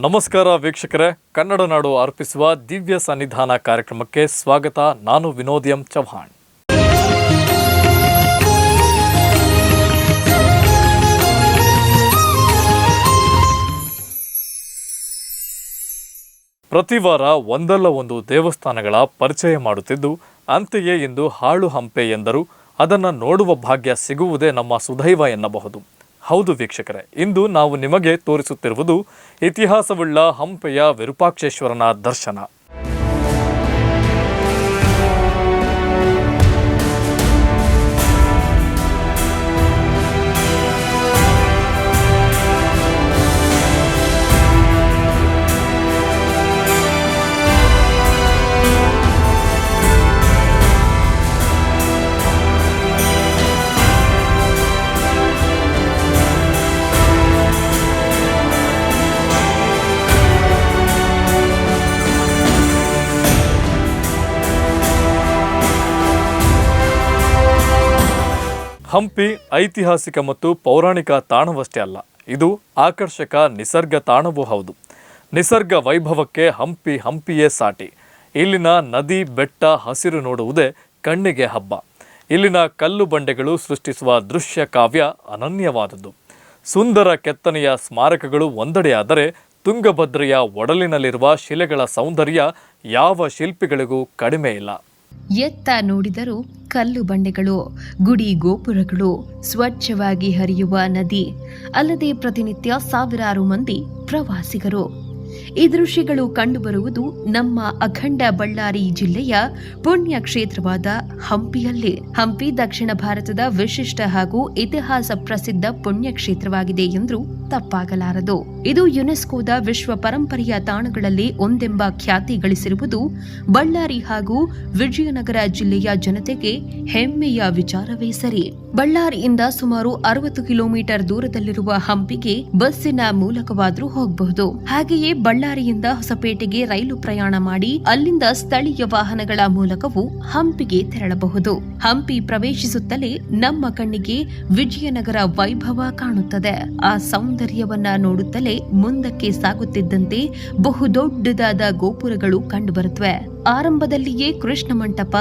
ನಮಸ್ಕಾರ ವೀಕ್ಷಕರೇ, ಕನ್ನಡ ನಾಡು ಅರ್ಪಿಸುವ ದಿವ್ಯ ಸನ್ನಿಧಾನ ಕಾರ್ಯಕ್ರಮಕ್ಕೆ ಸ್ವಾಗತ. ನಾನು ವಿನೋದ್ ಎಂ ಚೌಹಾಣ್. ಪ್ರತಿ ವಾರ ಒಂದಲ್ಲ ಒಂದು ದೇವಸ್ಥಾನಗಳ ಪರಿಚಯ ಮಾಡುತ್ತಿದ್ದು, ಅಂತೆಯೇ ಇಂದು ಹಾಳು ಹಂಪೆ ಎಂದರು ಅದನ್ನು ನೋಡುವ ಭಾಗ್ಯ ಸಿಗುವುದೇ ನಮ್ಮ ಸುದೈವ ಎನ್ನಬಹುದು. ಹೌದು ವೀಕ್ಷಕರೇ, ಇಂದು ನಾವು ನಿಮಗೆ ತೋರಿಸುತ್ತಿರುವುದು ಇತಿಹಾಸವುಳ್ಳ ಹಂಪೆಯ ವಿರೂಪಾಕ್ಷೇಶ್ವರನ ದರ್ಶನ. ಹಂಪಿ ಐತಿಹಾಸಿಕ ಮತ್ತು ಪೌರಾಣಿಕ ತಾಣವಷ್ಟೇ ಅಲ್ಲ, ಇದು ಆಕರ್ಷಕ ನಿಸರ್ಗ ತಾಣವೂ ಹೌದು. ನಿಸರ್ಗ ವೈಭವಕ್ಕೆ ಹಂಪಿಯೇ ಸಾಟಿ. ಇಲ್ಲಿನ ನದಿ, ಬೆಟ್ಟ, ಹಸಿರು ನೋಡುವುದೇ ಕಣ್ಣಿಗೆ ಹಬ್ಬ. ಇಲ್ಲಿನ ಕಲ್ಲು ಬಂಡೆಗಳು ಸೃಷ್ಟಿಸುವ ದೃಶ್ಯ ಕಾವ್ಯ ಅನನ್ಯವಾದದ್ದು. ಸುಂದರ ಕೆತ್ತನೆಯ ಸ್ಮಾರಕಗಳು ಒಂದೆಡೆಯಾದರೆ, ತುಂಗಭದ್ರೆಯ ಒಡಲಿನಲ್ಲಿರುವ ಶಿಲೆಗಳ ಸೌಂದರ್ಯ ಯಾವ ಶಿಲ್ಪಿಗಳಿಗೂ ಕಡಿಮೆ ಇಲ್ಲ. ಎತ್ತ ನೋಡಿದರೂ ಕಲ್ಲು ಬಂಡೆಗಳು, ಗುಡಿ ಗೋಪುರಗಳು, ಸ್ವಚ್ಛವಾಗಿ ಹರಿಯುವ ನದಿ, ಅಲ್ಲದೆ ಪ್ರತಿನಿತ್ಯ ಸಾವಿರಾರು ಮಂದಿ ಪ್ರವಾಸಿಗರು. ಈ ದೃಶ್ಯಗಳು ಕಂಡುಬರುವುದು ನಮ್ಮ ಅಖಂಡ ಬಳ್ಳಾರಿ ಜಿಲ್ಲೆಯ ಪುಣ್ಯ ಕ್ಷೇತ್ರವಾದ ಹಂಪಿಯಲ್ಲಿ. ಹಂಪಿ ದಕ್ಷಿಣ ಭಾರತದ ವಿಶಿಷ್ಟ ಹಾಗೂ ಇತಿಹಾಸ ಪ್ರಸಿದ್ಧ ಪುಣ್ಯ ಕ್ಷೇತ್ರವಾಗಿದೆ ಎಂದರೂ ತಪ್ಪಾಗಲಾರದು. ಇದು ಯುನೆಸ್ಕೋದ ವಿಶ್ವ ಪರಂಪರೆಯ ತಾಣಗಳಲ್ಲಿ ಒಂದೆಂಬ ಖ್ಯಾತಿ ಗಳಿಸಿರುವುದು ಬಳ್ಳಾರಿ ಹಾಗೂ ವಿಜಯನಗರ ಜಿಲ್ಲೆಯ ಜನತೆಗೆ ಹೆಮ್ಮೆಯ ವಿಚಾರವೇ ಸರಿ. ಬಳ್ಳಾರಿಯಿಂದ ಸುಮಾರು 60 ಕಿಲೋಮೀಟರ್ ದೂರದಲ್ಲಿರುವ ಹಂಪಿಗೆ ಬಸ್ಸಿನ ಮೂಲಕವಾದರೂ ಹೋಗಬಹುದು. ಹಾಗೆಯೇ ಬಳ್ಳಾರಿಯಿಂದ ಹೊಸಪೇಟೆಗೆ ರೈಲು ಪ್ರಯಾಣ ಮಾಡಿ ಅಲ್ಲಿಂದ ಸ್ಥಳೀಯ ವಾಹನಗಳ ಮೂಲಕವೂ ಹಂಪಿಗೆ ತೆರಳಬಹುದು. ಹಂಪಿ ಪ್ರವೇಶಿಸುತ್ತಲೇ ನಮ್ಮ ಕಣ್ಣಿಗೆ ವಿಜಯನಗರ ವೈಭವ ಕಾಣುತ್ತದೆ. ಆ ಸೌಂದರ್ಯವನ್ನ ನೋಡುತ್ತಲೇ ಮುಂದಕ್ಕೆ ಸಾಗುತ್ತಿದ್ದಂತೆ ಬಹುದೊಡ್ಡದಾದ ಗೋಪುರಗಳು ಕಂಡುಬರುತ್ತವೆ. ಆರಂಭದಲ್ಲಿಯೇ ಕೃಷ್ಣ ಮಂಟಪ,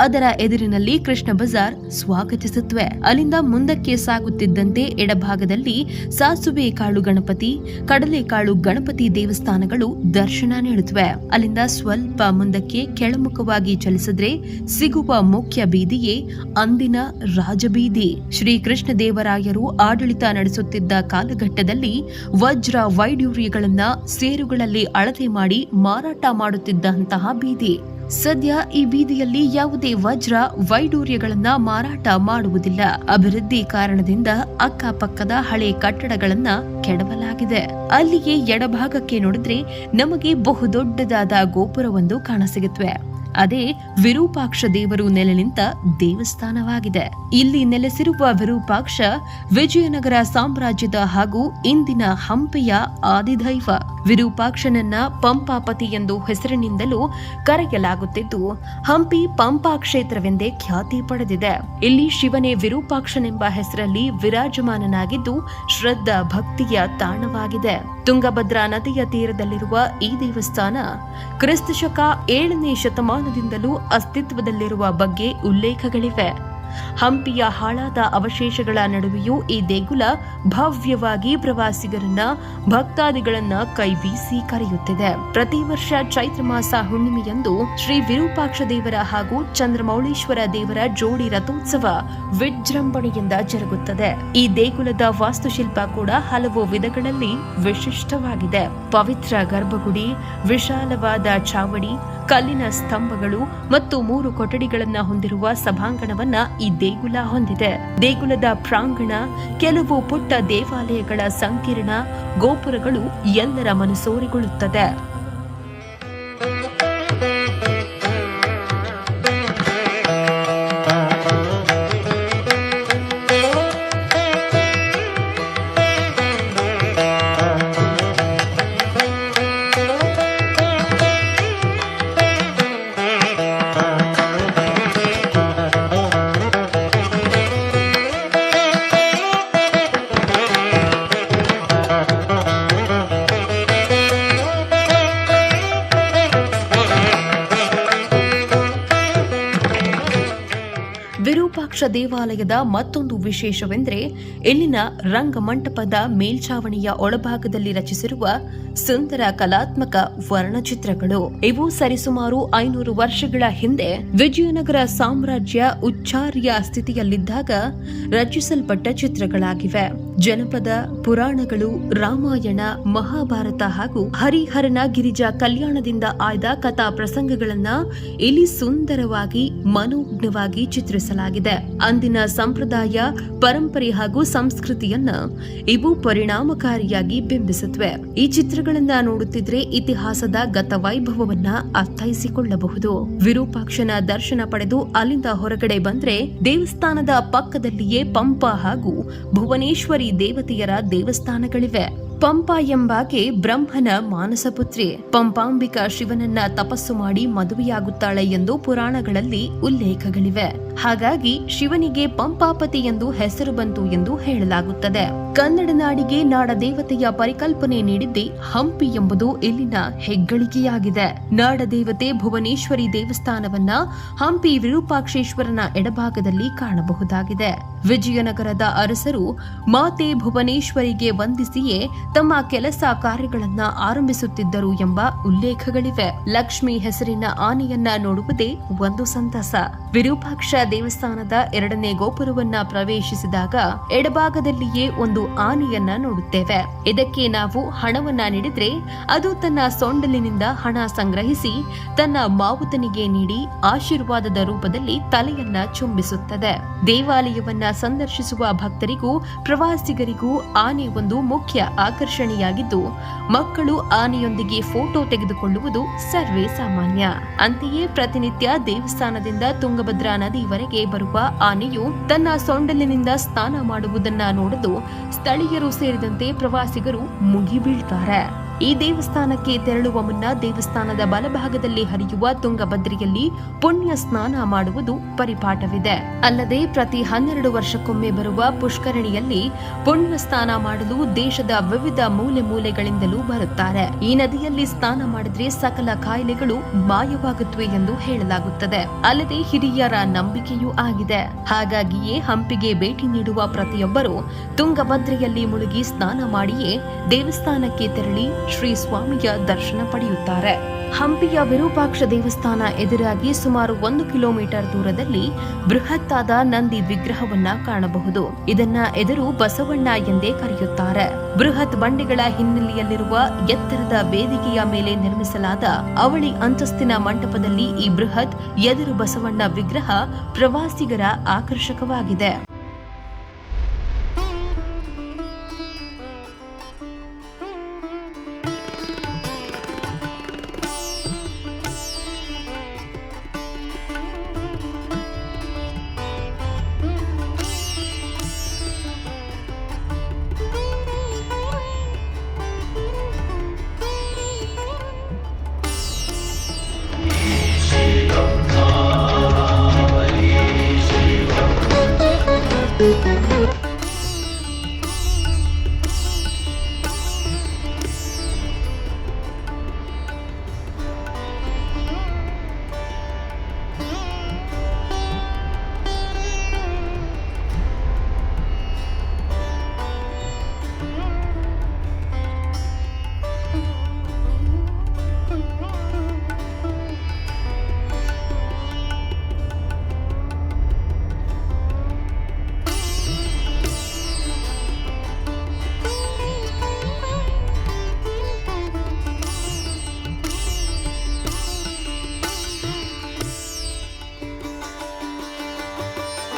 ಅದರ ಎದುರಿನಲ್ಲಿ ಕೃಷ್ಣ ಬಜಾರ್ ಸ್ವಾಗತಿಸುತ್ತವೆ. ಅಲ್ಲಿಂದ ಮುಂದಕ್ಕೆ ಸಾಗುತ್ತಿದ್ದಂತೆ ಎಡಭಾಗದಲ್ಲಿ ಸಾಸುವೆ ಕಾಳು ಗಣಪತಿ, ಕಡಲೆಕಾಳು ಗಣಪತಿ ದೇವಸ್ಥಾನಗಳು ದರ್ಶನ ನೀಡುತ್ತವೆ. ಅಲ್ಲಿಂದ ಸ್ವಲ್ಪ ಮುಂದಕ್ಕೆ ಕೆಳಮುಖವಾಗಿ ಚಲಿಸಿದ್ರೆ ಸಿಗುವ ಮುಖ್ಯ ಬೀದಿಯೇ ಅಂದಿನ ರಾಜಬೀದಿ. ಶ್ರೀ ಕೃಷ್ಣ ದೇವರಾಯರು ಆಡಳಿತ ನಡೆಸುತ್ತಿದ್ದ ಕಾಲಘಟ್ಟದಲ್ಲಿ ವಜ್ರ ವೈಡೂರ್ಯಗಳನ್ನ ಸೇರುಗಳಲ್ಲಿ ಅಳತೆ ಮಾಡಿ ಮಾರಾಟ ಮಾಡುತ್ತಿದ್ದಂತಹ ಬೀದಿ. ಸದ್ಯ ಈ ಬೀದಿಯಲ್ಲಿ ಯಾವುದೇ ವಜ್ರ ವೈಡೂರ್ಯಗಳನ್ನ ಮಾರಾಟ ಮಾಡುವುದಿಲ್ಲ. ಅಭಿವೃದ್ಧಿ ಕಾರಣದಿಂದ ಅಕ್ಕಪಕ್ಕದ ಹಳೆ ಕಟ್ಟಡಗಳನ್ನ ಕೆಡವಲಾಗಿದೆ. ಅಲ್ಲಿಯೇ ಎಡಭಾಗಕ್ಕೆ ನೋಡಿದ್ರೆ ನಮಗೆ ಬಹುದೊಡ್ಡದಾದ ಗೋಪುರವೊಂದು ಕಾಣಸಿಗುತ್ತವೆ. ಅದೇ ವಿರೂಪಾಕ್ಷ ದೇವರು ನೆಲೆ ನಿಂತ ದೇವಸ್ಥಾನವಾಗಿದೆ. ಇಲ್ಲಿ ನೆಲೆಸಿರುವ ವಿರೂಪಾಕ್ಷ ವಿಜಯನಗರ ಸಾಮ್ರಾಜ್ಯದ ಹಾಗೂ ಇಂದಿನ ಹಂಪಿಯ ಆದಿದೈವ. ವಿರೂಪಾಕ್ಷನನ್ನ ಪಂಪಾಪತಿ ಎಂದು ಹೆಸರಿನಿಂದಲೂ ಕರೆಯಲಾಗುತ್ತಿದ್ದು, ಹಂಪಿ ಪಂಪಾ ಕ್ಷೇತ್ರವೆಂದೇ ಖ್ಯಾತಿ ಪಡೆದಿದೆ. ಇಲ್ಲಿ ಶಿವನೇ ವಿರೂಪಾಕ್ಷನೆಂಬ ಹೆಸರಲ್ಲಿ ವಿರಾಜಮಾನನಾಗಿದ್ದು ಶ್ರದ್ಧಾ ಭಕ್ತಿಯ ತಾಣವಾಗಿದೆ. ತುಂಗಭದ್ರಾ ನದಿಯ ತೀರದಲ್ಲಿರುವ ಈ ದೇವಸ್ಥಾನ ಕ್ರಿಸ್ತಶಕ 7ನೇ ಶತಮಾನದಿಂದಲೂ ಅಸ್ತಿತ್ವದಲ್ಲಿರುವ ಬಗ್ಗೆ ಉಲ್ಲೇಖಗಳಿವೆ. ಹಂಪಿಯ ಹಾಳಾದ ಅವಶೇಷಗಳ ನಡುವೆಯೂ ಈ ದೇಗುಲ ಭವ್ಯವಾಗಿ ಪ್ರವಾಸಿಗರನ್ನ, ಭಕ್ತಾದಿಗಳನ್ನ ಕೈಬೀಸಿ ಕರೆಯುತ್ತಿದೆ. ಪ್ರತಿ ವರ್ಷ ಚೈತ್ರ ಮಾಸ ಹುಣ್ಣಿಮೆಯಂದು ಶ್ರೀ ವಿರೂಪಾಕ್ಷ ದೇವರ ಹಾಗೂ ಚಂದ್ರಮೌಳೀಶ್ವರ ದೇವರ ಜೋಡಿ ರಥೋತ್ಸವ ವಿಜೃಂಭಣೆಯಿಂದ ಜರುಗುತ್ತದೆ. ಈ ದೇಗುಲದ ವಾಸ್ತುಶಿಲ್ಪ ಕೂಡ ಹಲವು ವಿಧಗಳಲ್ಲಿ ವಿಶಿಷ್ಟವಾಗಿದೆ. ಪವಿತ್ರ ಗರ್ಭಗುಡಿ, ವಿಶಾಲವಾದ ಚಾವಡಿ, ಕಲ್ಲಿನ ಸ್ತಂಭಗಳು ಮತ್ತು 3 ಕೊಠಡಿಗಳನ್ನ ಹೊಂದಿರುವ ಸಭಾಂಗಣವನ್ನ ಈ ದೇಗುಲ ಹೊಂದಿದೆ. ದೇಗುಲದ ಪ್ರಾಂಗಣ, ಕೆಲವು ಪುಟ್ಟ ದೇವಾಲಯಗಳ ಸಂಕೀರ್ಣ, ಗೋಪುರಗಳು ಎಲ್ಲರ ಮನಸೂರೆಗೊಳ್ಳುತ್ತದೆ. ದೇವಾಲಯದ ಮತ್ತೊಂದು ವಿಶೇಷವೆಂದರೆ ಇಲ್ಲಿನ ರಂಗಮಂಟಪದ ಮೇಲ್ಛಾವಣಿಯ ಒಳಭಾಗದಲ್ಲಿ ರಚಿಸಿರುವ ಸುಂದರ ಕಲಾತ್ಮಕ ವರ್ಣಚಿತ್ರಗಳು. ಇವು ಸರಿಸುಮಾರು 500 ವರ್ಷಗಳ ಹಿಂದೆ ವಿಜಯನಗರ ಸಾಮ್ರಾಜ್ಯ ಉಚ್ಚಾರ್ಯ ಸ್ಥಿತಿಯಲ್ಲಿದ್ದಾಗ ರಚಿಸಲ್ಪಟ್ಟ ಚಿತ್ರಗಳಾಗಿವೆ. ಜನಪದ ಪುರಾಣಗಳು, ರಾಮಾಯಣ, ಮಹಾಭಾರತ ಹಾಗೂ ಹರಿಹರನ ಗಿರಿಜಾ ಕಲ್ಯಾಣದಿಂದ ಆಯ್ದ ಕಥಾ ಪ್ರಸಂಗಗಳನ್ನ ಇಲ್ಲಿ ಸುಂದರವಾಗಿ ಮನೋಜ್ಞವಾಗಿ ಚಿತ್ರಿಸಲಾಗಿದೆ. ಅಂದಿನ ಸಂಪ್ರದಾಯ, ಪರಂಪರೆ ಹಾಗೂ ಸಂಸ್ಕೃತಿಯನ್ನ ಇವು ಪರಿಣಾಮಕಾರಿಯಾಗಿ ಬಿಂಬಿಸುತ್ತವೆ. ಈ ಚಿತ್ರಗಳನ್ನ ನೋಡುತ್ತಿದ್ರೆ ಇತಿಹಾಸದ ಗತವೈಭವವನ್ನ ಅರ್ಥೈಸಿಕೊಳ್ಳಬಹುದು. ವಿರೂಪಾಕ್ಷನ ದರ್ಶನ ಪಡೆದು ಅಲ್ಲಿಂದ ಹೊರಗಡೆ ಬಂದ್ರೆ ದೇವಸ್ಥಾನದ ಪಕ್ಕದಲ್ಲಿಯೇ ಪಂಪಾ ಹಾಗೂ ಭುವನೇಶ್ವರಿ ದೇವತೆಯರ ದೇವಸ್ಥಾನಗಳಿವೆ. ಪಂಪಾ ಎಂಬಾಕೆ ಬ್ರಹ್ಮನ ಮಾನಸಪುತ್ರಿ. ಪಂಪಾಂಬಿಕಾ ಶಿವನನ್ನ ತಪಸ್ಸು ಮಾಡಿ ಮದುವೆಯಾಗುತ್ತಾಳೆ ಎಂದು ಪುರಾಣಗಳಲ್ಲಿ ಉಲ್ಲೇಖಗಳಿವೆ. ಹಾಗಾಗಿ ಶಿವನಿಗೆ ಪಂಪಾಪತಿ ಎಂದು ಹೆಸರು ಬಂತು ಎಂದು ಹೇಳಲಾಗುತ್ತದೆ. ಕನ್ನಡ ನಾಡಿಗೆ ನಾಡ ದೇವತೆಯ ಪರಿಕಲ್ಪನೆ ನೀಡಿದ್ದೇ ಹಂಪಿ ಎಂಬುದು ಇಲ್ಲಿನ ಹೆಗ್ಗಳಿಕೆಯಾಗಿದೆ. ನಾಡ ದೇವತೆ ಭುವನೇಶ್ವರಿ ದೇವಸ್ಥಾನವನ್ನ ಹಂಪಿ ವಿರೂಪಾಕ್ಷೇಶ್ವರನ ಎಡಭಾಗದಲ್ಲಿ ಕಾಣಬಹುದಾಗಿದೆ. ವಿಜಯನಗರದ ಅರಸರು ಮಾತೆ ಭುವನೇಶ್ವರಿಗೆ ವಂದಿಸಿಯೇ ತಮ್ಮ ಕೆಲಸ ಕಾರ್ಯಗಳನ್ನ ಆರಂಭಿಸುತ್ತಿದ್ದರು ಎಂಬ ಉಲ್ಲೇಖಗಳಿವೆ. ಲಕ್ಷ್ಮಿ ಹೆಸರಿನ ಆನೆಯನ್ನ ನೋಡುವುದೇ ಒಂದು ಸಂತಸ. ವಿರೂಪಾಕ್ಷ ದೇವಸ್ಥಾನದ 2ನೇ ಗೋಪುರವನ್ನ ಪ್ರವೇಶಿಸಿದಾಗ ಎಡಭಾಗದಲ್ಲಿಯೇ ಒಂದು ಆನೆಯನ್ನ ನೋಡುತ್ತೇವೆ. ಇದಕ್ಕೆ ನಾವು ಹಣವನ್ನ ನೀಡಿದ್ರೆ ಅದು ತನ್ನ ಸೊಂಡಲಿನಿಂದ ಹಣ ಸಂಗ್ರಹಿಸಿ ತನ್ನ ಮಾವುತನಿಗೆ ನೀಡಿ ಆಶೀರ್ವಾದದ ರೂಪದಲ್ಲಿ ತಲೆಯನ್ನ ಚುಂಬಿಸುತ್ತದೆ. ದೇವಾಲಯವನ್ನ ಸಂದರ್ಶಿಸುವ ಭಕ್ತರಿಗೂ ಪ್ರವಾಸಿಗರಿಗೂ ಆನೆ ಒಂದು ಮುಖ್ಯ ಆಕರ್ಷಣೆಯಾಗಿದ್ದು ಮಕ್ಕಳು ಆನೆಯೊಂದಿಗೆ ಫೋಟೋ ತೆಗೆದುಕೊಳ್ಳುವುದು ಸರ್ವೇ ಸಾಮಾನ್ಯ. ಅಂತೆಯೇ ಪ್ರತಿನಿತ್ಯ ದೇವಸ್ಥಾನದಿಂದ ತುಂಗಭದ್ರಾ ನದಿವರೆಗೆ ಬರುವ ಆನೆಯು ತನ್ನ ಸೊಂಡಲಿನಿಂದ ಸ್ನಾನ ಮಾಡುವುದನ್ನ ನೋಡಲು ಸ್ಥಳೀಯರು ಸೇರಿದಂತೆ ಪ್ರವಾಸಿಗರು ಮುಗಿಬೀಳ್ತಾರೆ. ಈ ದೇವಸ್ಥಾನಕ್ಕೆ ತೆರಳುವ ಮುನ್ನ ದೇವಸ್ಥಾನದ ಬಲಭಾಗದಲ್ಲಿ ಹರಿಯುವ ತುಂಗಭದ್ರೆಯಲ್ಲಿ ಪುಣ್ಯ ಸ್ನಾನ ಮಾಡುವುದು ಪರಿಪಾಠವಿದೆ. ಅಲ್ಲದೆ ಪ್ರತಿ 12 ವರ್ಷಕ್ಕೊಮ್ಮೆ ಬರುವ ಪುಷ್ಕರಣಿಯಲ್ಲಿ ಪುಣ್ಯ ಸ್ನಾನ ಮಾಡಲು ದೇಶದ ವಿವಿಧ ಮೂಲೆಗಳಿಂದಲೂ ಬರುತ್ತಾರೆ. ಈ ನದಿಯಲ್ಲಿ ಸ್ನಾನ ಮಾಡಿದ್ರೆ ಸಕಲ ಕಾಯಿಲೆಗಳು ಮಾಯವಾಗುತ್ತವೆ ಎಂದು ಹೇಳಲಾಗುತ್ತದೆ. ಅಲ್ಲದೆ ಹಿರಿಯರ ನಂಬಿಕೆಯೂ ಆಗಿದೆ. ಹಾಗಾಗಿಯೇ ಹಂಪಿಗೆ ಭೇಟಿ ನೀಡುವ ಪ್ರತಿಯೊಬ್ಬರು ತುಂಗಭದ್ರೆಯಲ್ಲಿ ಮುಳುಗಿ ಸ್ನಾನ ಮಾಡಿಯೇ ದೇವಸ್ಥಾನಕ್ಕೆ ತೆರಳಿ ಶ್ರೀ ಸ್ವಾಮಿಯ ದರ್ಶನ ಪಡೆಯುತ್ತಾರೆ. ಹಂಪಿಯ ವಿರೂಪಾಕ್ಷ ದೇವಸ್ಥಾನ ಎದುರಾಗಿ ಸುಮಾರು 1 ಕಿಲೋಮೀಟರ್ ದೂರದಲ್ಲಿ ಬೃಹತ್ತಾದ ನಂದಿ ವಿಗ್ರಹವನ್ನ ಕಾಣಬಹುದು. ಇದನ್ನ ಎದುರು ಬಸವಣ್ಣ ಎಂದೇ ಕರೆಯುತ್ತಾರೆ. ಬೃಹತ್ ಬಂಡೆಗಳ ಹಿನ್ನೆಲೆಯಲ್ಲಿರುವ ಎತ್ತರದ ವೇದಿಕೆಯ ಮೇಲೆ ನಿರ್ಮಿಸಲಾದ ಅವಳಿ ಅಂತಸ್ತಿನ ಮಂಟಪದಲ್ಲಿ ಈ ಬೃಹತ್ ಎದುರು ಬಸವಣ್ಣ ವಿಗ್ರಹ ಪ್ರವಾಸಿಗರ ಆಕರ್ಷಕವಾಗಿದೆ.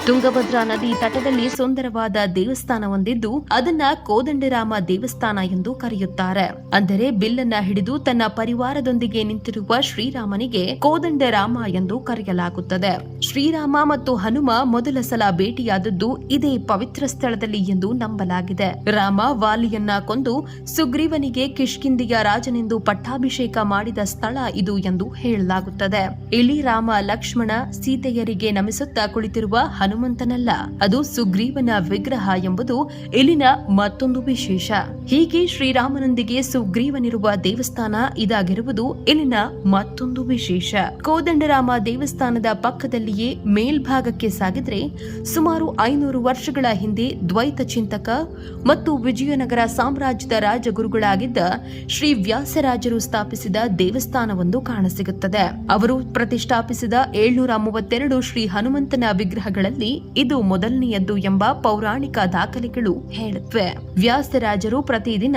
ತುಂಗಭದ್ರಾ ನದಿ ತಟದಲ್ಲಿ ಸುಂದರವಾದ ದೇವಸ್ಥಾನ ಹೊಂದಿದ್ದು ಅದನ್ನ ಕೋದಂಡರಾಮ ದೇವಸ್ಥಾನ ಎಂದು ಕರೆಯುತ್ತಾರೆ. ಅಂದರೆ ಬಿಲ್ಲನ್ನ ಹಿಡಿದು ತನ್ನ ಪರಿವಾರದೊಂದಿಗೆ ನಿಂತಿರುವ ಶ್ರೀರಾಮನಿಗೆ ಕೋದಂಡರಾಮ ಎಂದು ಕರೆಯಲಾಗುತ್ತದೆ. ಶ್ರೀರಾಮ ಮತ್ತು ಹನುಮ ಮೊದಲ ಸಲ ಭೇಟಿಯಾದದ್ದು ಇದೇ ಪವಿತ್ರ ಸ್ಥಳದಲ್ಲಿ ಎಂದು ನಂಬಲಾಗಿದೆ. ರಾಮ ವಾಲಿಯನ್ನ ಕೊಂದು ಸುಗ್ರೀವನಿಗೆ ಕಿಷ್ಕಿಂಧೆಯ ರಾಜನೆಂದು ಪಟ್ಟಾಭಿಷೇಕ ಮಾಡಿದ ಸ್ಥಳ ಇದು ಎಂದು ಹೇಳಲಾಗುತ್ತದೆ. ಇಲ್ಲಿ ರಾಮ ಲಕ್ಷ್ಮಣ ಸೀತೆಯರಿಗೆ ನಮಿಸುತ್ತಾ ಕುಳಿತಿರುವ ಹನುಮ ಹನುಮಂತನಲ್ಲ, ಅದು ಸುಗ್ರೀವನ ವಿಗ್ರಹ ಎಂಬುದು ಇಲ್ಲಿನ ಮತ್ತೊಂದು ವಿಶೇಷ. ಹೀಗೆ ಶ್ರೀರಾಮನೊಂದಿಗೆ ಸುಗ್ರೀವನಿರುವ ದೇವಸ್ಥಾನ ಇದಾಗಿರುವುದು ಇಲ್ಲಿನ ಮತ್ತೊಂದು ವಿಶೇಷ. ಕೋದಂಡರಾಮ ದೇವಸ್ಥಾನದ ಪಕ್ಕದಲ್ಲಿಯೇ ಮೇಲ್ಭಾಗಕ್ಕೆ ಸಾಗಿದ್ರೆ ಸುಮಾರು 500 ವರ್ಷಗಳ ಹಿಂದೆ ದ್ವೈತ ಚಿಂತಕ ಮತ್ತು ವಿಜಯನಗರ ಸಾಮ್ರಾಜ್ಯದ ರಾಜಗುರುಗಳಾಗಿದ್ದ ಶ್ರೀ ವ್ಯಾಸರಾಜರು ಸ್ಥಾಪಿಸಿದ ದೇವಸ್ಥಾನವೊಂದು ಕಾಣಸಿಗುತ್ತದೆ. ಅವರು ಪ್ರತಿಷ್ಠಾಪಿಸಿದ 732 ಶ್ರೀ ಹನುಮಂತನ ವಿಗ್ರಹಗಳಲ್ಲಿ ಇದು ಮೊದಲನೆಯದ್ದು ಎಂಬ ಪೌರಾಣಿಕ ದಾಖಲೆಗಳು ಹೇಳುತ್ತವೆ. ವ್ಯಾಸರಾಜರು ಪ್ರತಿದಿನ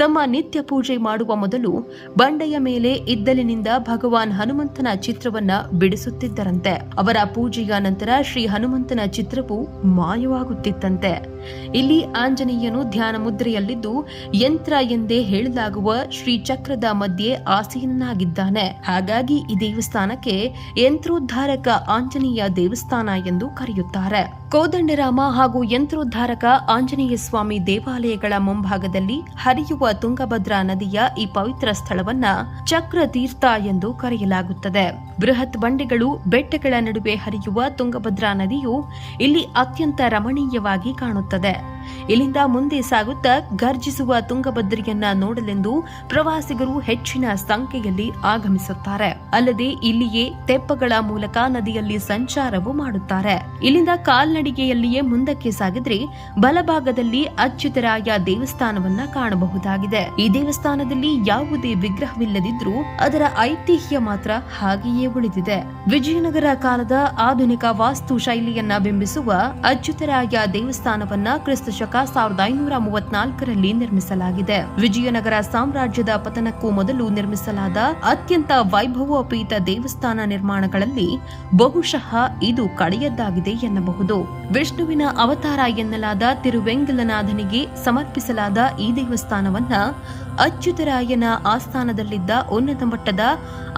ತಮ್ಮ ನಿತ್ಯ ಪೂಜೆ ಮಾಡುವ ಮೊದಲು ಬಂಡೆಯ ಮೇಲೆ ಇದ್ದಲಿನಿಂದ ಭಗವಾನ್ ಹನುಮಂತನ ಚಿತ್ರವನ್ನ ಬಿಡಿಸುತ್ತಿದ್ದರಂತೆ. ಅವರ ಪೂಜೆಯ ನಂತರ ಶ್ರೀ ಹನುಮಂತನ ಚಿತ್ರವು ಮಾಯವಾಗುತ್ತಿತ್ತಂತೆ. ಇಲ್ಲಿ ಆಂಜನೇಯನು ಧ್ಯಾನ ಮುದ್ರೆಯಲ್ಲಿದ್ದು ಯಂತ್ರ ಎಂದೇ ಹೇಳಲಾಗುವ ಶ್ರೀಚಕ್ರದ ಮಧ್ಯೆ ಆಸೀನನಾಗಿದ್ದಾನೆ. ಹಾಗಾಗಿ ಈ ದೇವಸ್ಥಾನಕ್ಕೆ ಯಂತ್ರೋದ್ಧಾರಕ ಆಂಜನೇಯ ದೇವಸ್ಥಾನ ಎಂದು ಕರೆಯುತ್ತಾರೆ. ಕೋದಂಡರಾಮ ಹಾಗೂ ಯಂತ್ರೋದ್ಧಾರಕ ಆಂಜನೇಯ ಸ್ವಾಮಿ ದೇವಾಲಯಗಳ ಮುಂಭಾಗದಲ್ಲಿ ಹರಿಯುವ ತುಂಗಭದ್ರಾ ನದಿಯ ಈ ಪವಿತ್ರ ಸ್ಥಳವನ್ನ ಚಕ್ರ ತೀರ್ಥ ಎಂದು ಕರೆಯಲಾಗುತ್ತದೆ. ಬೃಹತ್ ಬಂಡೆಗಳು, ಬೆಟ್ಟಗಳ ನಡುವೆ ಹರಿಯುವ ತುಂಗಭದ್ರಾ ನದಿಯು ಇಲ್ಲಿ ಅತ್ಯಂತ ರಮಣೀಯವಾಗಿ ಕಾಣುತ್ತದೆ. ಇಲ್ಲಿಂದ ಮುಂದೆ ಸಾಗುತ್ತಾ ಗರ್ಜಿಸುವ ತುಂಗಭದ್ರೆಯನ್ನ ನೋಡಲೆಂದು ಪ್ರವಾಸಿಗರು ಹೆಚ್ಚಿನ ಸಂಖ್ಯೆಯಲ್ಲಿ ಆಗಮಿಸುತ್ತಾರೆ. ಅಲ್ಲದೆ ಇಲ್ಲಿಯೇ ತೆಪ್ಪಗಳ ಮೂಲಕ ನದಿಯಲ್ಲಿ ಸಂಚಾರವೂ ಮಾಡುತ್ತಾರೆ. ಇಲ್ಲಿಂದ ಕಾಲ್ನಡಿಗೆಯಲ್ಲಿಯೇ ಮುಂದಕ್ಕೆ ಸಾಗಿದ್ರೆ ಬಲಭಾಗದಲ್ಲಿ ಅಚ್ಯುತರಾಯ ದೇವಸ್ಥಾನವನ್ನ ಕಾಣಬಹುದಾಗಿದೆ. ಈ ದೇವಸ್ಥಾನದಲ್ಲಿ ಯಾವುದೇ ವಿಗ್ರಹವಿಲ್ಲದಿದ್ರೂ ಅದರ ಐತಿಹ್ಯ ಮಾತ್ರ ಹಾಗೆಯೇ ಉಳಿದಿದೆ. ವಿಜಯನಗರ ಕಾಲದ ಆಧುನಿಕ ವಾಸ್ತು ಶೈಲಿಯನ್ನ ಬಿಂಬಿಸುವ ಅಚ್ಯುತರಾಯ ದೇವಸ್ಥಾನವನ್ನ ಕ್ರಿಸ್ತ ಶಕ 1534ರಲ್ಲಿ ನಿರ್ಮಿಸಲಾಗಿದೆ. ವಿಜಯನಗರ ಸಾಮ್ರಾಜ್ಯದ ಪತನಕ್ಕೂ ಮೊದಲು ನಿರ್ಮಿಸಲಾದ ಅತ್ಯಂತ ವೈಭವೋಪೇತ ದೇವಸ್ಥಾನ ನಿರ್ಮಾಣಗಳಲ್ಲಿ ಬಹುಶಃ ಇದು ಕಡೆಯದ್ದಾಗಿದೆ ಎನ್ನಬಹುದು. ವಿಷ್ಣುವಿನ ಅವತಾರ ಎನ್ನಲಾದ ತಿರುವೆಂಗಲನಾಥನಿಗೆ ಸಮರ್ಪಿಸಲಾದ ಈ ದೇವಸ್ಥಾನವನ್ನ ಅಚ್ಯುತರಾಯನ ಆಸ್ಥಾನದಲ್ಲಿದ್ದ ಉನ್ನತ ಮಟ್ಟದ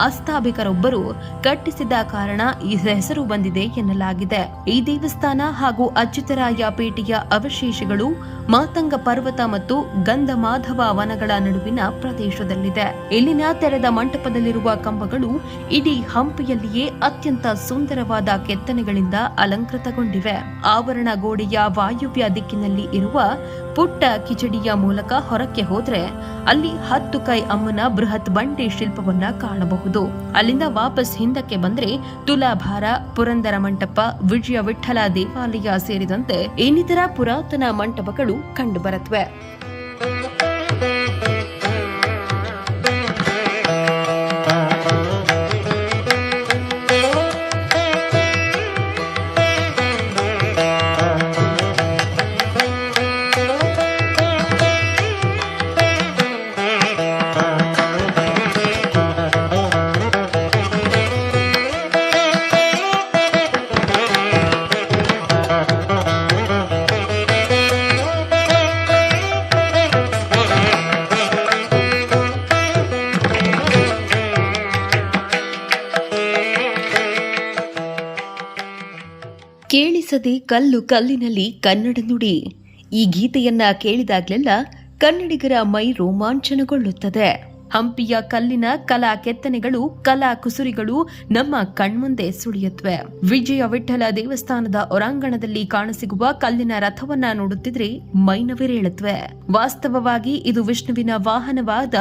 ಆಸ್ಥಾಪಿಕರೊಬ್ಬರು ಕಟ್ಟಿಸಿದ ಕಾರಣ ಈ ಹೆಸರು ಬಂದಿದೆ ಎನ್ನಲಾಗಿದೆ. ಈ ದೇವಸ್ಥಾನ ಹಾಗೂ ಅಚ್ಯುತರಾಯ ಪೇಟೆಯ ಅವಶೇಷಗಳು ಮಾತಂಗ ಪರ್ವತ ಮತ್ತು ಗಂಧಮಾಧವ ವನಗಳ ನಡುವಿನ ಪ್ರದೇಶದಲ್ಲಿದೆ. ಇಲ್ಲಿನ ತೆರೆದ ಮಂಟಪದಲ್ಲಿರುವ ಕಂಬಗಳು ಇಡೀ ಹಂಪಿಯಲ್ಲಿಯೇ ಅತ್ಯಂತ ಸುಂದರವಾದ ಕೆತ್ತನೆಗಳಿಂದ ಅಲಂಕೃತಗೊಂಡಿವೆ. ಆವರಣ ಗೋಡೆಯ ವಾಯುವ್ಯ ದಿಕ್ಕಿನಲ್ಲಿ ಇರುವ ಪುಟ್ಟ ಕಿಚಡಿಯ ಮೂಲಕ ಹೊರಕ್ಕೆ ಹೋದ್ರೆ ಅಲ್ಲಿ 10 ಕೈ ಅಮ್ಮನ ಬೃಹತ್ ಬಂಡೆ ಶಿಲ್ಪವನ್ನ ಕಾಣಬಹುದು. ಅಲ್ಲಿಂದ ವಾಪಸ್ ಹಿಂದಕ್ಕೆ ಬಂದ್ರೆ ತುಲಾಭಾರ, ಪುರಂದರ ಮಂಟಪ, ವಿಜಯ ವಿಠಲ ದೇವಾಲಯ ಸೇರಿದಂತೆ ಇನ್ನಿತರ ಪುರಾತನ ಮಂಟಪಗಳು ಕಂಡುಬರುತ್ತವೆ. ಕೇಳಿಸದೆ ಕಲ್ಲು ಕಲ್ಲಿನಲ್ಲಿ ಕನ್ನಡ ನುಡಿ. ಈ ಗೀತೆಯನ್ನ ಕೇಳಿದಾಗ್ಲೆಲ್ಲ ಕನ್ನಡಿಗರ ಮೈ ರೋಮಾಂಚನಗೊಳ್ಳುತ್ತದೆ. ಹಂಪಿಯ ಕಲ್ಲಿನ ಕಲಾ ಕೆತ್ತನೆಗಳು, ಕಲಾ ಕುಸುರಿಗಳು ನಮ್ಮ ಕಣ್ಮುಂದೆ ಸುಳಿಯುತ್ತವೆ. ವಿಜಯ ವಿಠಲ ದೇವಸ್ಥಾನದ ಹೊರಾಂಗಣದಲ್ಲಿ ಕಾಣಸಿಗುವ ಕಲ್ಲಿನ ರಥವನ್ನ ನೋಡುತ್ತಿದ್ರೆ ಮೈನವಿರೇಳುತ್ತವೆ. ವಾಸ್ತವವಾಗಿ ಇದು ವಿಷ್ಣುವಿನ ವಾಹನವಾದ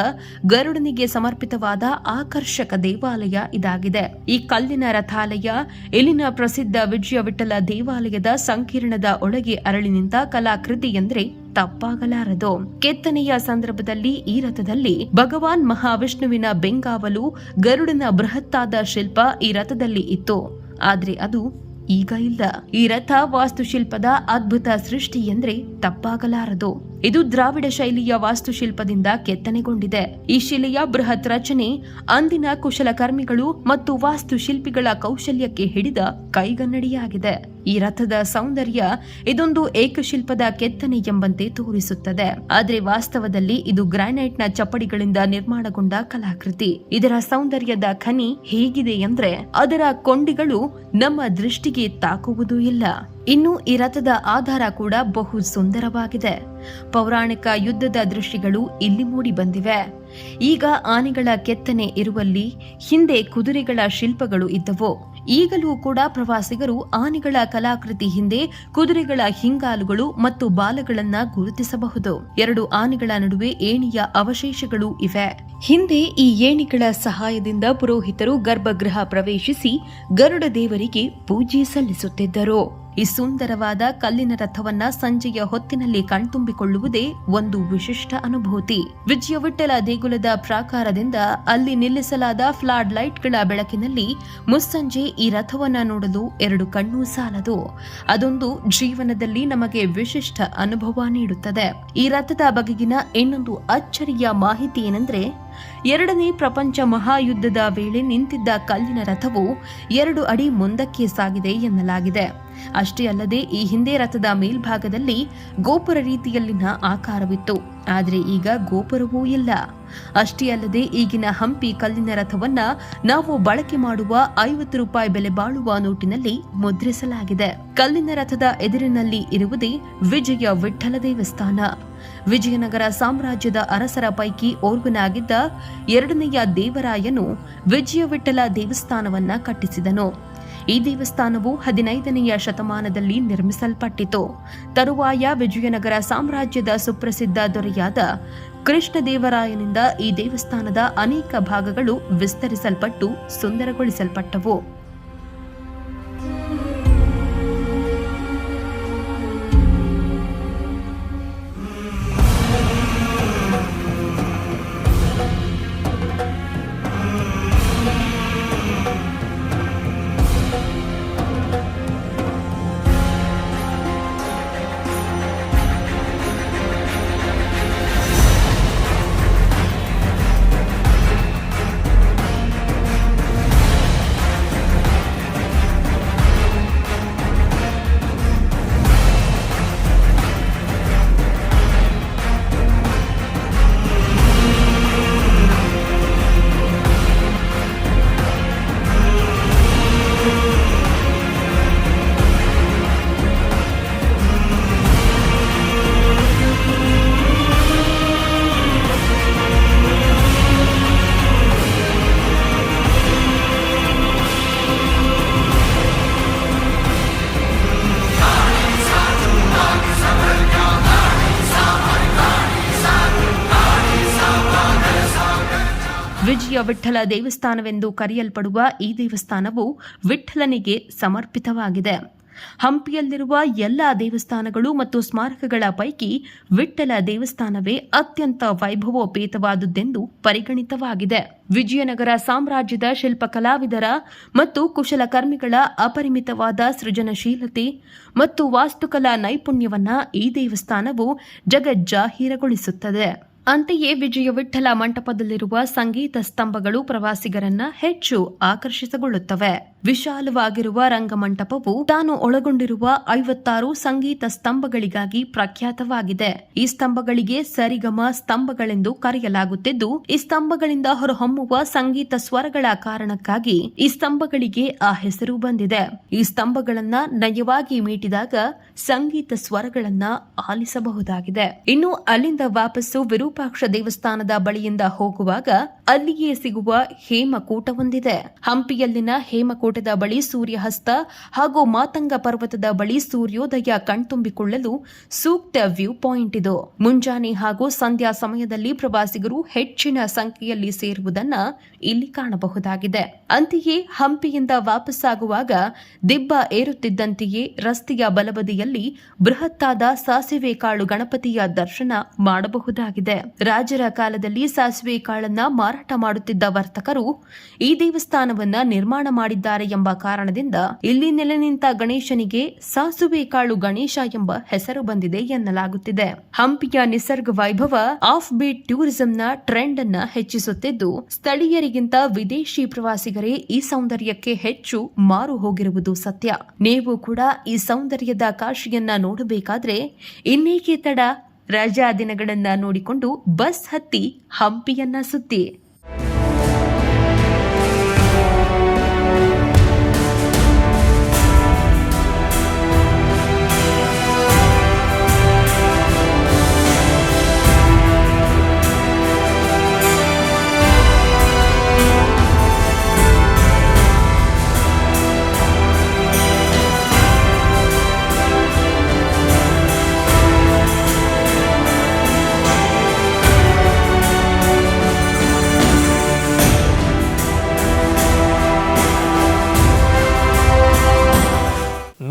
ಗರುಡನಿಗೆ ಸಮರ್ಪಿತವಾದ ಆಕರ್ಷಕ ದೇವಾಲಯ ಇದಾಗಿದೆ. ಈ ಕಲ್ಲಿನ ರಥಾಲಯ ಇಲ್ಲಿನ ಪ್ರಸಿದ್ಧ ವಿಜಯ ವಿಠಲ ದೇವಾಲಯದ ಸಂಕೀರ್ಣದ ಒಳಗೆ ಅರಳಿ ನಿಂತ ಕಲಾಕೃತಿ ಎಂದ್ರೆ ತಪ್ಪಾಗಲಾರದು. ಕೆತ್ತನೆಯ ಸಂದರ್ಭದಲ್ಲಿ ಈ ರಥದಲ್ಲಿ ಭಗವಾನ್ ಮಹಾವಿಷ್ಣುವಿನ ಬೆಂಗಾವಲು, ಗರುಡನ ಬೃಹತ್ತಾದ ಶಿಲ್ಪ ಈ ರಥದಲ್ಲಿ ಇತ್ತು. ಆದ್ರೆ ಅದು ಈಗ ಇಲ್ಲ. ಈ ರಥ ವಾಸ್ತುಶಿಲ್ಪದ ಅದ್ಭುತ ಸೃಷ್ಟಿ ಎಂದ್ರೆ ತಪ್ಪಾಗಲಾರದು. ಇದು ದ್ರಾವಿಡ ಶೈಲಿಯ ವಾಸ್ತುಶಿಲ್ಪದಿಂದ ಕೆತ್ತನೆಗೊಂಡಿದೆ. ಈ ಶಿಲೆಯ ಬೃಹತ್ ರಚನೆ ಅಂದಿನ ಕುಶಲಕರ್ಮಿಗಳು ಮತ್ತು ವಾಸ್ತುಶಿಲ್ಪಿಗಳ ಕೌಶಲ್ಯಕ್ಕೆ ಹಿಡಿದ ಕೈಗನ್ನಡಿಯಾಗಿದೆ. ಈ ರಥದ ಸೌಂದರ್ಯ ಇದೊಂದು ಏಕಶಿಲ್ಪದ ಕೆತ್ತನೆ ಎಂಬಂತೆ ತೋರಿಸುತ್ತದೆ. ಆದರೆ ವಾಸ್ತವದಲ್ಲಿ ಇದು ಗ್ರಾನೈಟ್ನ ಚಪ್ಪಡಿಗಳಿಂದ ನಿರ್ಮಾಣಗೊಂಡ ಕಲಾಕೃತಿ. ಇದರ ಸೌಂದರ್ಯದ ಖನಿ ಹೇಗಿದೆ ಅಂದ್ರೆ ಅದರ ಕೊಂಡಿಗಳು ನಮ್ಮ ದೃಷ್ಟಿಗೆ ತಾಕುವುದೂ ಇಲ್ಲ. ಇನ್ನು ಈ ರಥದ ಆಧಾರ ಕೂಡ ಬಹು ಸುಂದರವಾಗಿದೆ. ಪೌರಾಣಿಕ ಯುದ್ಧದ ದೃಶ್ಯಗಳು ಇಲ್ಲಿ ಮೂಡಿ ಬಂದಿವೆ. ಈಗ ಆನೆಗಳ ಕೆತ್ತನೆ ಇರುವಲ್ಲಿ ಹಿಂದೆ ಕುದುರೆಗಳ ಶಿಲ್ಪಗಳು ಇದ್ದವು. ಈಗಲೂ ಕೂಡ ಪ್ರವಾಸಿಗರು ಆನೆಗಳ ಕಲಾಕೃತಿ ಹಿಂದೆ ಕುದುರೆಗಳ ಹಿಂಗಾಲುಗಳು ಮತ್ತು ಬಾಲಗಳನ್ನ ಗುರುತಿಸಬಹುದು. 2 ಆನೆಗಳ ನಡುವೆ ಏಣಿಯ ಅವಶೇಷಗಳು ಇವೆ. ಹಿಂದೆ ಈ ಏಣಿಗಳ ಸಹಾಯದಿಂದ ಪುರೋಹಿತರು ಗರ್ಭಗೃಹ ಪ್ರವೇಶಿಸಿ ಗರುಡ ದೇವರಿಗೆ ಪೂಜೆ ಸಲ್ಲಿಸುತ್ತಿದ್ದರು. ಈ ಸುಂದರವಾದ ಕಲ್ಲಿನ ರಥವನ್ನ ಸಂಜೆಯ ಹೊತ್ತಿನಲ್ಲಿ ಕಣ್ತುಂಬಿಕೊಳ್ಳುವುದೇ ಒಂದು ವಿಶಿಷ್ಟ ಅನುಭೂತಿ. ವಿಜಯ ವಿಠ್ಠಲ ದೇಗುಲದ ಪ್ರಾಕಾರದಿಂದ ಅಲ್ಲಿ ನಿಲ್ಲಿಸಲಾದ ಫ್ಲಾಡ್ ಲೈಟ್ಗಳ ಬೆಳಕಿನಲ್ಲಿ ಮುಸ್ಸಂಜೆ ಈ ರಥವನ್ನ ನೋಡಲು 2 ಕಣ್ಣು ಸಾಲದು. ಅದೊಂದು ಜೀವನದಲ್ಲಿ ನಮಗೆ ವಿಶಿಷ್ಟ ಅನುಭವ ನೀಡುತ್ತದೆ. ಈ ರಥದ ಬಗೆಗಿನ ಇನ್ನೊಂದು ಅಚ್ಚರಿಯ ಮಾಹಿತಿ ಏನೆಂದ್ರೆ, 2ನೇ ಪ್ರಪಂಚ ಮಹಾಯುದ್ಧದ ವೇಳೆ ನಿಂತಿದ್ದ ಕಲ್ಲಿನ ರಥವು 2 ಅಡಿ ಮುಂದಕ್ಕೆ ಸಾಗಿದೆ ಎನ್ನಲಾಗಿದೆ. ಅಷ್ಟೇ ಅಲ್ಲದೆ ಈ ಹಿಂದೆ ರಥದ ಮೇಲ್ಭಾಗದಲ್ಲಿ ಗೋಪುರ ರೀತಿಯಲ್ಲಿನ ಆಕಾರವಿತ್ತು. ಆದರೆ ಈಗ ಗೋಪುರವೂ ಇಲ್ಲ. ಅಷ್ಟೇ ಅಲ್ಲದೆ ಈಗಿನ ಹಂಪಿ ಕಲ್ಲಿನ ರಥವನ್ನ ನಾವು ಬಳಕೆ ಮಾಡುವ 50 ರೂಪಾಯಿ ಬೆಲೆ ಬಾಳುವ ನೋಟಿನಲ್ಲಿ ಮುದ್ರಿಸಲಾಗಿದೆ. ಕಲ್ಲಿನ ರಥದ ಎದುರಿನಲ್ಲಿ ಇರುವುದೇ ವಿಜಯ ವಿಠ್ಠಲ ದೇವಸ್ಥಾನ. ವಿಜಯನಗರ ಸಾಮ್ರಾಜ್ಯದ ಅರಸರ ಪೈಕಿ ಓರ್ವನಾಗಿದ್ದ 2ನೇಯ ದೇವರಾಯನು ವಿಜಯ ವಿಠ್ಠಲ ದೇವಸ್ಥಾನವನ್ನ ಕಟ್ಟಿಸಿದನು. ಈ ದೇವಸ್ಥಾನವು 15ನೆಯ ಶತಮಾನದಲ್ಲಿ ನಿರ್ಮಿಸಲ್ಪಟ್ಟಿತು. ತರುವಾಯ ವಿಜಯನಗರ ಸಾಮ್ರಾಜ್ಯದ ಸುಪ್ರಸಿದ್ಧ ದೊರೆಯಾದ ಕೃಷ್ಣದೇವರಾಯನಿಂದ ಈ ದೇವಸ್ಥಾನದ ಅನೇಕ ಭಾಗಗಳು ವಿಸ್ತರಿಸಲ್ಪಟ್ಟು ಸುಂದರಗೊಳಿಸಲ್ಪಟ್ಟವು. ವಿಜಯ ವಿಠ್ಠಲ ದೇವಸ್ಥಾನವೆಂದು ಕರೆಯಲ್ಪಡುವ ಈ ದೇವಸ್ಥಾನವು ವಿಠ್ಠಲನಿಗೆ ಸಮರ್ಪಿತವಾಗಿದೆ. ಹಂಪಿಯಲ್ಲಿರುವ ಎಲ್ಲ ದೇವಸ್ಥಾನಗಳು ಮತ್ತು ಸ್ಮಾರಕಗಳ ಪೈಕಿ ವಿಠ್ಠಲ ದೇವಸ್ಥಾನವೇ ಅತ್ಯಂತ ವೈಭವೋಪೇತವಾದುದೆಂದು ಪರಿಗಣಿತವಾಗಿದೆ. ವಿಜಯನಗರ ಸಾಮ್ರಾಜ್ಯದ ಶಿಲ್ಪಕಲಾವಿದರ ಮತ್ತು ಕುಶಲಕರ್ಮಿಗಳ ಅಪರಿಮಿತವಾದ ಸೃಜನಶೀಲತೆ ಮತ್ತು ವಾಸ್ತುಕಲಾ ನೈಪುಣ್ಯವನ್ನ ಈ ದೇವಸ್ಥಾನವು ಜಗಜ್ಜಾಹೀರಗೊಳಿಸುತ್ತದೆ. ಅಂತೆಯೇ ವಿಜಯ ವಿಠ್ಠಲ ಮಂಟಪದಲ್ಲಿರುವ ಸಂಗೀತ ಸ್ತಂಭಗಳು ಪ್ರವಾಸಿಗರನ್ನ ಹೆಚ್ಚು ಆಕರ್ಷಿತಗೊಳ್ಳುತ್ತವೆ. ವಿಶಾಲವಾಗಿರುವ ರಂಗಮಂಟಪವು ತಾನು ಒಳಗೊಂಡಿರುವ 56 ಸಂಗೀತ ಸ್ತಂಭಗಳಿಗಾಗಿ ಪ್ರಖ್ಯಾತವಾಗಿದೆ. ಈ ಸ್ತಂಭಗಳಿಗೆ ಸರಿಗಮ ಸ್ತಂಭಗಳೆಂದು ಕರೆಯಲಾಗುತ್ತಿದ್ದು, ಈ ಸ್ತಂಭಗಳಿಂದ ಹೊರಹೊಮ್ಮುವ ಸಂಗೀತ ಸ್ವರಗಳ ಕಾರಣಕ್ಕಾಗಿ ಈ ಸ್ತಂಭಗಳಿಗೆ ಆ ಹೆಸರು ಬಂದಿದೆ. ಈ ಸ್ತಂಭಗಳನ್ನ ನಯವಾಗಿ ಮೀಟಿದಾಗ ಸಂಗೀತ ಸ್ವರಗಳನ್ನ ಆಲಿಸಬಹುದಾಗಿದೆ. ಇನ್ನು ಅಲ್ಲಿಂದ ವಾಪಸ್ಸು ವಿರೂಪಾಕ್ಷ ದೇವಸ್ಥಾನದ ಬಳಿಯಿಂದ ಹೋಗುವಾಗ ಅಲ್ಲಿಯೇ ಸಿಗುವ ಹೇಮಕೂಟವೊಂದಿದೆ. ಹಂಪಿಯಲ್ಲಿನ ಹೇಮಕೂಟದ ಬಳಿ ಸೂರ್ಯಹಸ್ತ ಹಾಗೂ ಮಾತಂಗ ಪರ್ವತದ ಬಳಿ ಸೂರ್ಯೋದಯ ಕಣ್ತುಂಬಿಕೊಳ್ಳಲು ಸೂಕ್ತ ವ್ಯೂ ಪಾಯಿಂಟ್ ಇದು. ಮುಂಜಾನೆ ಹಾಗೂ ಸಂಧ್ಯಾ ಸಮಯದಲ್ಲಿ ಪ್ರವಾಸಿಗರು ಹೆಚ್ಚಿನ ಸಂಖ್ಯೆಯಲ್ಲಿ ಸೇರುವುದನ್ನ ಇಲ್ಲಿ ಕಾಣಬಹುದಾಗಿದೆ. ಅಂತೆಯೇ ಹಂಪಿಯಿಂದ ವಾಪಸ್ಸಾಗುವಾಗ ದಿಬ್ಬ ಏರುತ್ತಿದ್ದಂತೆಯೇ ರಸ್ತೆಯ ಬಲಬದಿಯಲ್ಲಿ ಬೃಹತ್ತಾದ ಸಾಸಿವೆ ಕಾಳು ಗಣಪತಿಯ ದರ್ಶನ ಮಾಡಬಹುದಾಗಿದೆ. ರಾಜರ ಕಾಲದಲ್ಲಿ ಸಾಸಿವೆ ಕಾಳನ್ನ ಮಾರಾಟ ಮಾಡುತ್ತಿದ್ದ ವರ್ತಕರು ಈ ದೇವಸ್ಥಾನವನ್ನ ನಿರ್ಮಾಣ ಮಾಡಿದ್ದಾರೆ ಎಂಬ ಕಾರಣದಿಂದ ಇಲ್ಲಿ ನೆಲೆ ನಿಂತ ಗಣೇಶನಿಗೆ ಸಾಸುವೆ ಕಾಳು ಗಣೇಶ ಎಂಬ ಹೆಸರು ಬಂದಿದೆ ಎನ್ನಲಾಗುತ್ತಿದೆ. ಹಂಪಿಯ ನಿಸರ್ಗ ವೈಭವ ಆಫ್ ಬೀಟ್ ಟೂರಿಸಂನ ಟ್ರೆಂಡ್ ಅನ್ನ ಹೆಚ್ಚಿಸುತ್ತಿದ್ದು, ಸ್ಥಳೀಯರಿಗಿಂತ ವಿದೇಶಿ ಪ್ರವಾಸಿಗರೇ ಈ ಸೌಂದರ್ಯಕ್ಕೆ ಹೆಚ್ಚು ಮಾರು ಹೋಗಿರುವುದು ಸತ್ಯ. ನೀವು ಕೂಡ ಈ ಸೌಂದರ್ಯದ ಕಾಶಿಯನ್ನ ನೋಡಬೇಕಾದ್ರೆ ಇನ್ನೇಕೆ ತಡ, ರಜಾ ದಿನಗಳನ್ನ ನೋಡಿಕೊಂಡು ಬಸ್ ಹತ್ತಿ ಹಂಪಿಯನ್ನ ಸುತ್ತಿ.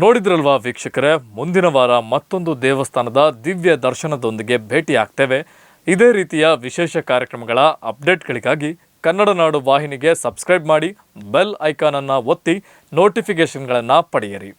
ನೋಡಿದ್ರಲ್ವಾ ವೀಕ್ಷಕರೇ, ಮುಂದಿನ ವಾರ ಮತ್ತೊಂದು ದೇವಸ್ಥಾನದ ದಿವ್ಯ ದರ್ಶನದೊಂದಿಗೆ ಭೇಟಿ ಆಗ್ತೇವೆ. ಇದೇ ರೀತಿಯ ವಿಶೇಷ ಕಾರ್ಯಕ್ರಮಗಳ ಅಪ್ಡೇಟ್ಗಳಿಗಾಗಿ ಕನ್ನಡ ನಾಡು ವಾಹಿನಿಗೆ ಸಬ್ಸ್ಕ್ರೈಬ್ ಮಾಡಿ, ಬೆಲ್ ಐಕಾನ್ ಅನ್ನು ಒತ್ತಿ ನೋಟಿಫಿಕೇಶನ್ಗಳನ್ನು ಪಡೆಯಿರಿ.